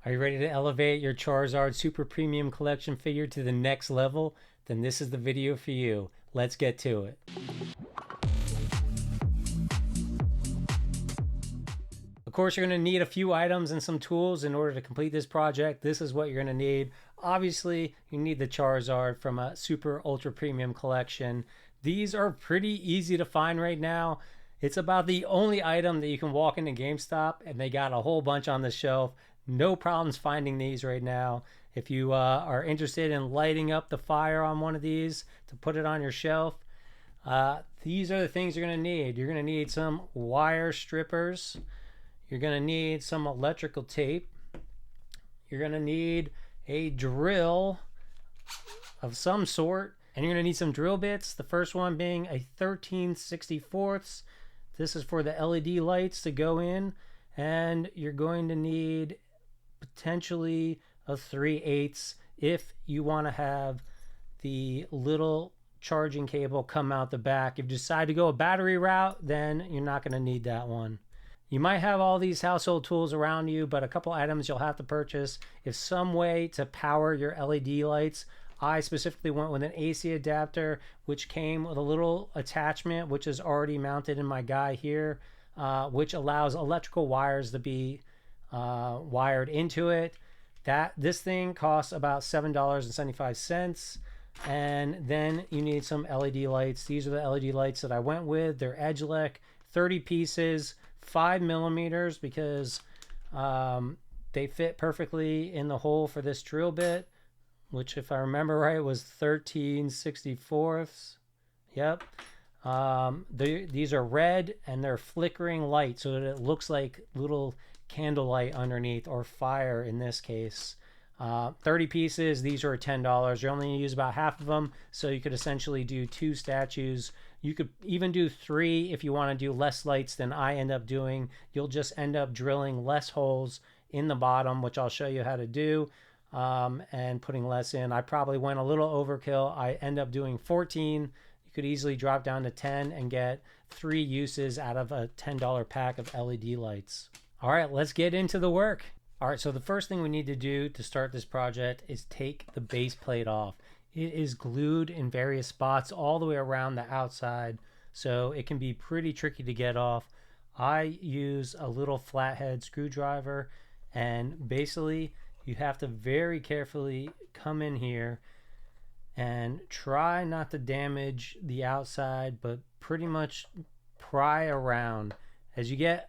Are you ready to elevate your Charizard Super Premium Collection figure to the next level? Then this is the video for you. Let's get to it. Of course, you're going to need a few items and some tools in order to complete this project. This is what you're going to need. Obviously, you need the Charizard from a Super Ultra Premium Collection. These are pretty easy to find right now. It's about the only item that you can walk into GameStop, and they got a whole bunch on the shelf. No problems finding these right now. If you are interested in lighting up the fire on one of these to put it on your shelf, these are the things you're going to need. You're going to need some wire strippers. You're going to need some electrical tape. You're going to need a drill of some sort. And you're going to need some drill bits. The first one being a 13/64. This is for the LED lights to go in. And you're going to need potentially a 3/8 if you want to have the little charging cable come out the back. If you decide to go a battery route, then you're not going to need that one. You might have all these household tools around you, but a couple items you'll have to purchase is some way to power your LED lights. I specifically went with an AC adapter, which came with a little attachment, which is already mounted in my guy here, which allows electrical wires to be wired into it. This thing costs about $7.75. And then you need some LED lights. These are the LED lights that I went with. They're Edgelec, 30 pieces, 5 millimeters, because they fit perfectly in the hole for this drill bit, which, if I remember right, was 13/64. Yep. These are red, and they're flickering light so that it looks like little candlelight underneath, or fire in this case. 30 pieces. These are $10. You only use about half of them, so you could essentially do 2 statues. You could even do 3 if you want to do less lights than I end up doing. You'll just end up drilling less holes in the bottom, which I'll show you how to do, and putting less in. I probably went a little overkill. I end up doing 14. You could easily drop down to 10 and get 3 uses out of a $10 pack of LED lights. All right, let's get into the work. All right, so the first thing we need to do to start this project is take the base plate off. It is glued in various spots all the way around the outside, so it can be pretty tricky to get off. I use a little flathead screwdriver, and basically you have to very carefully come in here and try not to damage the outside, but pretty much pry around. As you get,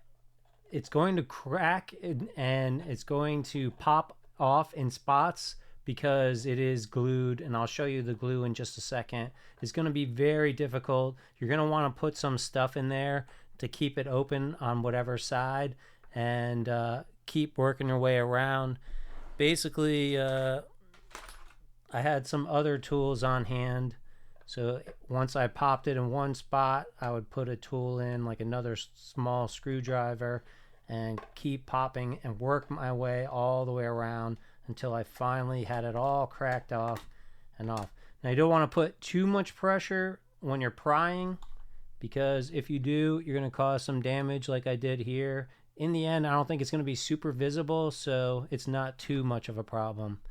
it's going to crack and it's going to pop off in spots because it is glued, and I'll show you the glue in just a second. It's going to be very difficult. You're going to want to put some stuff in there to keep it open on whatever side, and keep working your way around. Basically, I had some other tools on hand, so once I popped it in one spot, I would put a tool in, like another small screwdriver, and keep popping and work my way all the way around until I finally had it all cracked off and off. Now, you don't want to put too much pressure when you're prying, because if you do, you're going to cause some damage like I did here. In the end, I don't think it's going to be super visible, so it's not too much of a problem.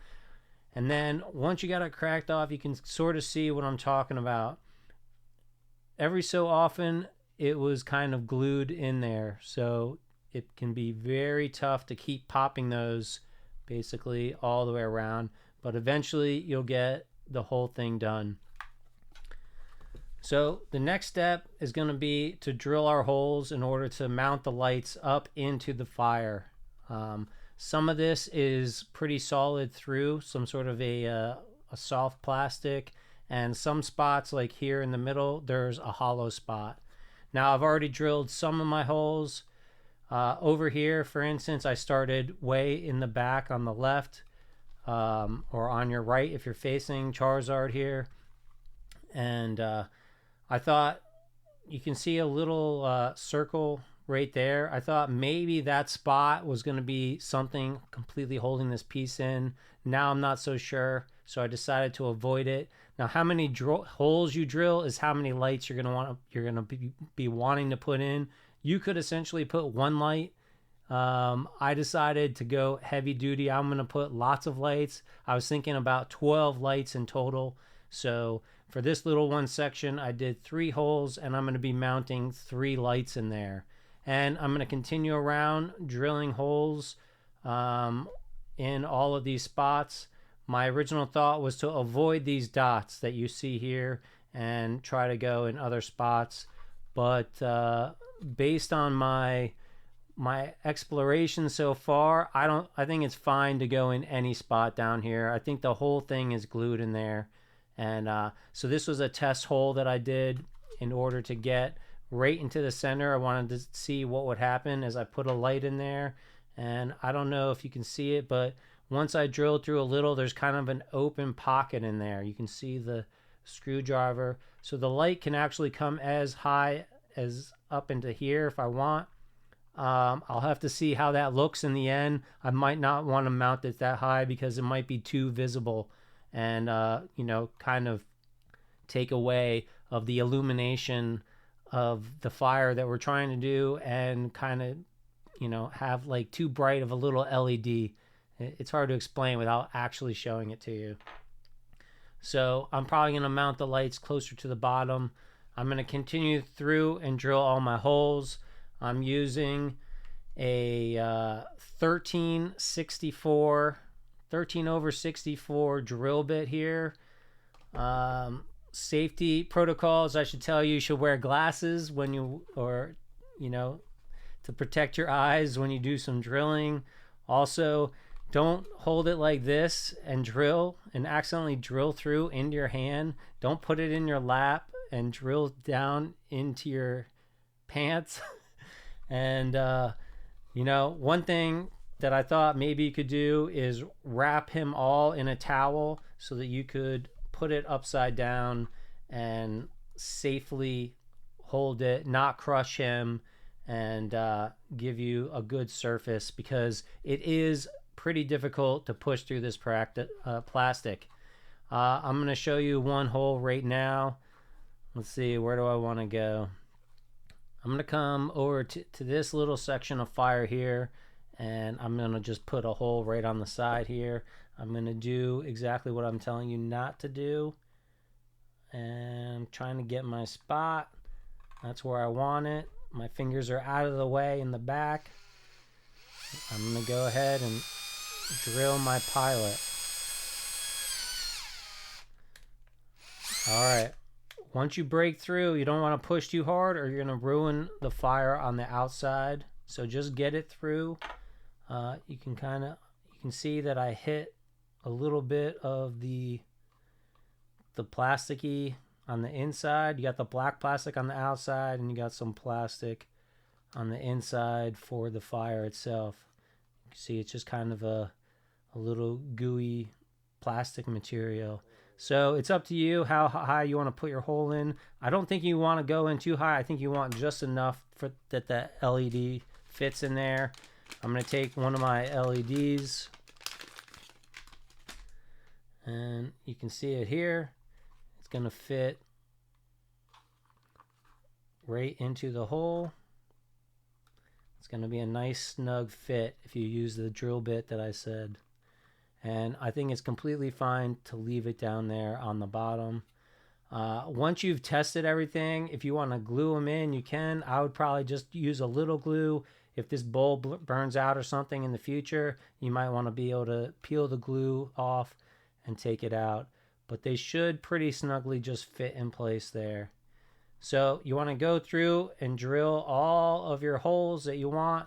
And then once you got it cracked off, you can sort of see what I'm talking about. Every so often, it was kind of glued in there, so it can be very tough to keep popping those basically all the way around, but eventually you'll get the whole thing done. So the next step is going to be to drill our holes in order to mount the lights up into the fire. Some of this is pretty solid through, some sort of a soft plastic, and some spots, like here in the middle, there's a hollow spot. Now, I've already drilled some of my holes. Over here, for instance, I started way in the back on the left, or on your right if you're facing Charizard here. And I thought, you can see a little circle right there. I thought maybe that spot was going to be something completely holding this piece in. Now I'm not so sure, so I decided to avoid it. Now, how many holes you drill is how many lights you're going to be wanting to put in. You could essentially put one light I decided to go heavy duty. I'm going to put lots of lights. I was thinking about 12 lights in total. So for this little one section, I did 3 holes, and I'm going to be mounting 3 lights in there. And I'm going to continue around drilling holes in all of these spots. My original thought was to avoid these dots that you see here and try to go in other spots. But based on my exploration so far, I think it's fine to go in any spot down here. I think the whole thing is glued in there. And so this was a test hole that I did in order to get right into the center. I wanted to see what would happen as I put a light in there. And I don't know if you can see it, but once I drilled through a little, there's kind of an open pocket in there. You can see the screwdriver. So the light can actually come as high as up into here if I want. I'll have to see how that looks in the end. I might not want to mount it that high because it might be too visible and, you know, kind of take away of the illumination of the fire that we're trying to do and kind of, you know, have like too bright of a little LED. It's hard to explain without actually showing it to you. So I'm probably going to mount the lights closer to the bottom. I'm going to continue through and drill all my holes. I'm using a 13/64 drill bit here. Safety protocols, I should tell you, you should wear glasses when you, or, you know, to protect your eyes when you do some drilling. Also, don't hold it like this and drill and accidentally drill through into your hand. Don't put it in your lap and drill down into your pants. And, you know, one thing that I thought maybe you could do is wrap him all in a towel so that you could put it upside down and safely hold it, not crush him, and give you a good surface, because it is pretty difficult to push through this plastic. I'm going to show you one hole right now. Let's see, where do I want to go? I'm going to come over to this little section of fire here, and I'm going to just put a hole right on the side here. I'm going to do exactly what I'm telling you not to do. And I'm trying to get my spot. That's where I want it. My fingers are out of the way in the back. I'm going to go ahead and drill my pilot. All right. Once you break through, you don't want to push too hard or you're going to ruin the fire on the outside. So just get it through. You can see that I hit a little bit of the plasticky on the inside. You got the black plastic on the outside, and you got some plastic on the inside for the fire itself. You can see it's just kind of a little gooey plastic material. So it's up to you how high you want to put your hole in. I don't think you want to go in too high. I think you want just enough for that the LED fits in there. I'm going to take one of my LEDs, and you can see it here. It's going to fit right into the hole. It's going to be a nice snug fit if you use the drill bit that I said. And I think it's completely fine to leave it down there on the bottom. Once you've tested everything, if you want to glue them in, you can. I would probably just use a little glue. If this bulb burns out or something in the future, you might want to be able to peel the glue off and take it out. But they should pretty snugly just fit in place there. So you want to go through and drill all of your holes that you want,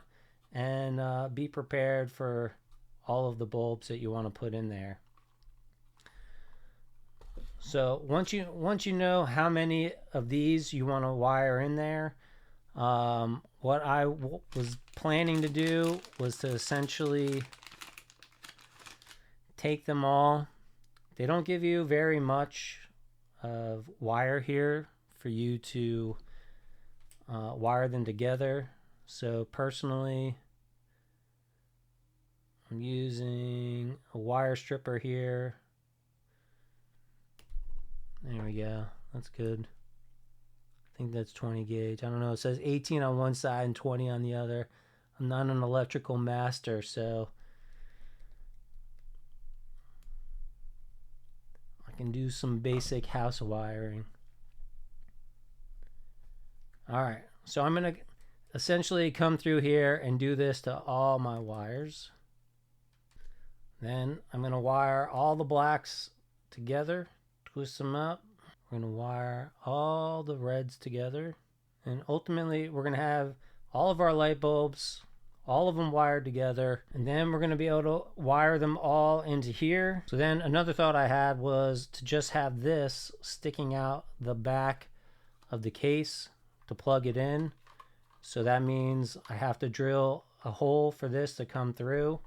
and be prepared for all of the bulbs that you want to put in there. So once you know how many of these you want to wire in there, what I was planning to do was to essentially take them all. They don't give you very much of wire here for you to wire them together. So personally, I'm using a wire stripper here. There we go. That's good. I think that's 20 gauge. I don't know. It says 18 on one side and 20 on the other. I'm not an electrical master, so I can do some basic house wiring. All right, so I'm gonna essentially come through here and do this to all my wires. Then I'm gonna wire all the blacks together, twist them up. We're gonna wire all the reds together, and ultimately we're gonna have all of our light bulbs, all of them wired together, and then we're gonna be able to wire them all into here. So then another thought I had was to just have this sticking out the back of the case to plug it in. So that means I have to drill a hole for this to come through.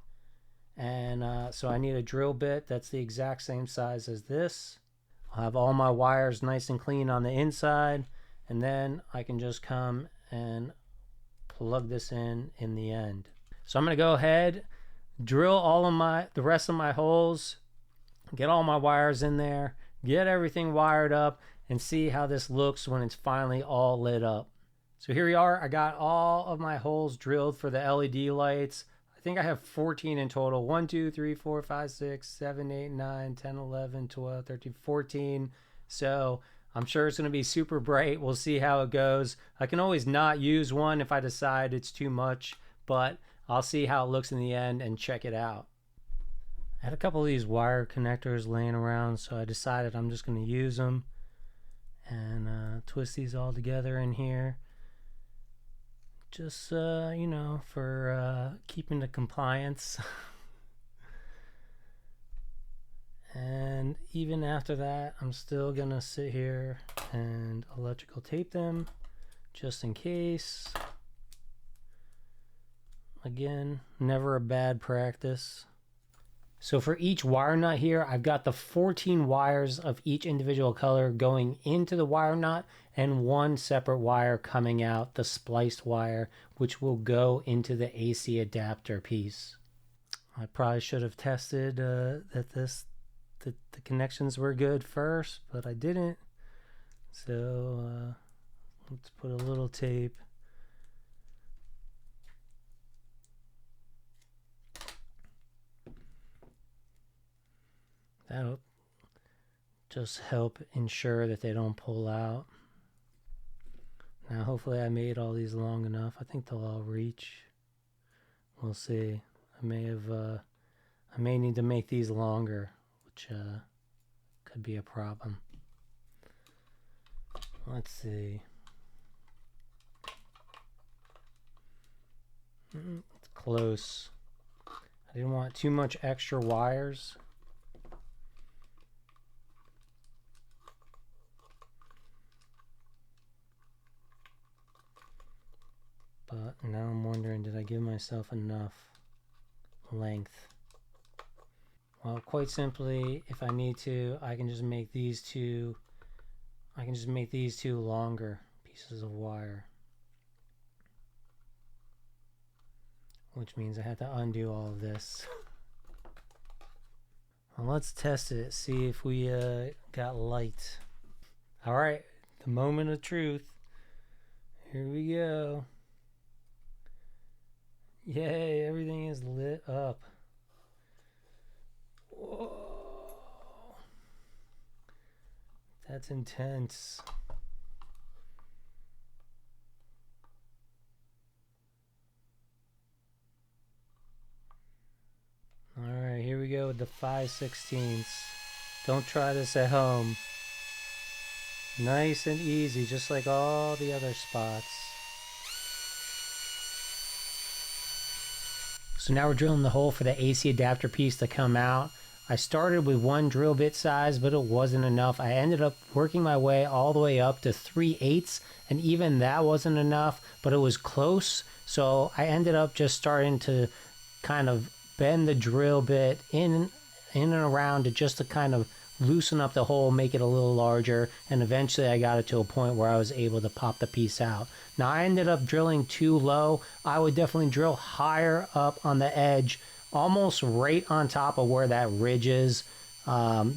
And so I need a drill bit that's the exact same size as this. I'll have all my wires nice and clean on the inside, and then I can just come and plug this in the end. So I'm going to go ahead, drill all of the rest of my holes, get all my wires in there, get everything wired up, and see how this looks when it's finally all lit up. So here we are. I got all of my holes drilled for the LED lights. I think I have 14 in total. 1, 2, 3, 4, 5, 6, 7, 8, 9, 10, 11, 12, 13, 14. So I'm sure it's going to be super bright. We'll see how it goes. I can always not use one if I decide it's too much, but I'll see how it looks in the end and check it out. I had a couple of these wire connectors laying around, so I decided I'm just going to use them and twist these all together in here. Just, you know, for keeping the compliance. And even after that, I'm still gonna sit here and electrical tape them just in case. Again, never a bad practice. So for each wire nut here, I've got the 14 wires of each individual color going into the wire nut and one separate wire coming out, the spliced wire, which will go into the AC adapter piece. I probably should have tested that the connections were good first, but I didn't. So let's put a little tape. That'll just help ensure that they don't pull out. Now hopefully I made all these long enough. I think they'll all reach. We'll see. I may need to make these longer, which could be a problem. Let's see. It's close. I didn't want too much extra wires. But now I'm wondering, did I give myself enough length? Well, quite simply, if I need to, I can just make these two longer pieces of wire. Which means I have to undo all of this. Well, let's test it, see if we got light. All right, the moment of truth. Here we go. Yay, everything is lit up. Whoa. That's intense. Alright, here we go with the 5/16. Don't try this at home. Nice and easy, just like all the other spots. So now we're drilling the hole for the AC adapter piece to come out. I started with one drill bit size, but it wasn't enough. I ended up working my way all the way up to 3/8, and even that wasn't enough, but it was close. So I ended up just starting to kind of bend the drill bit in and around just to kind of loosen up the hole, make it a little larger, and eventually I got it to a point where I was able to pop the piece out. Now I ended up drilling too low. I would definitely drill higher up on the edge, almost right on top of where that ridge is.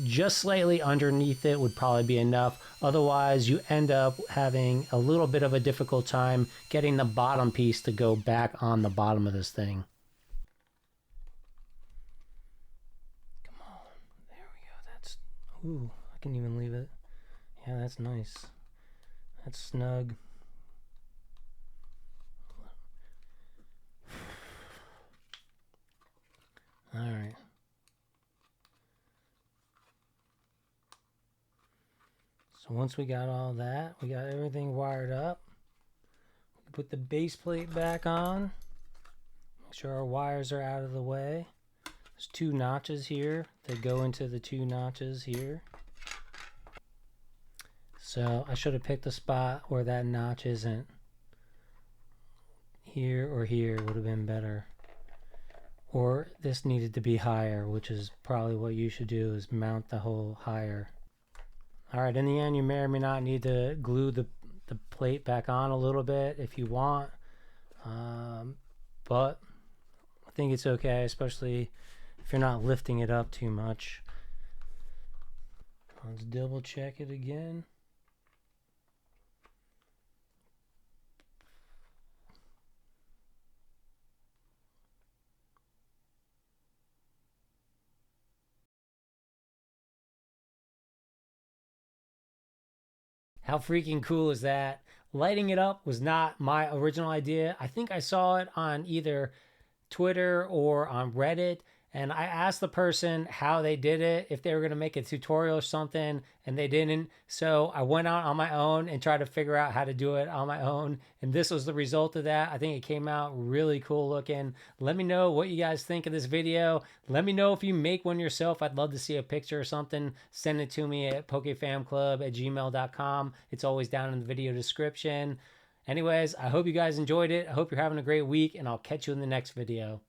Just slightly underneath it would probably be enough. Otherwise, you end up having a little bit of a difficult time getting the bottom piece to go back on the bottom of this thing. Come on. There we go. That's... Ooh, I can even leave it. Yeah, that's nice. That's snug. All right. So once we got all that, we got everything wired up. Put the base plate back on. Make sure our wires are out of the way. There's 2 notches here that go into the 2 notches here. So I should have picked a spot where that notch isn't. Here or here would have been better. Or this needed to be higher, which is probably what you should do, is mount the hole higher. Alright, in the end you may or may not need to glue the plate back on a little bit if you want. But I think it's okay, especially if you're not lifting it up too much. Let's double check it again. How freaking cool is that? Lighting it up was not my original idea. I think I saw it on either Twitter or on Reddit, and I asked the person how they did it, if they were going to make a tutorial or something, and they didn't. So I went out on my own and tried to figure out how to do it on my own, and this was the result of that. I think it came out really cool looking. Let me know what you guys think of this video. Let me know if you make one yourself. I'd love to see a picture or something. Send it to me at pokefamclub@gmail.com. It's always down in the video description. Anyways, I hope you guys enjoyed it. I hope you're having a great week, and I'll catch you in the next video.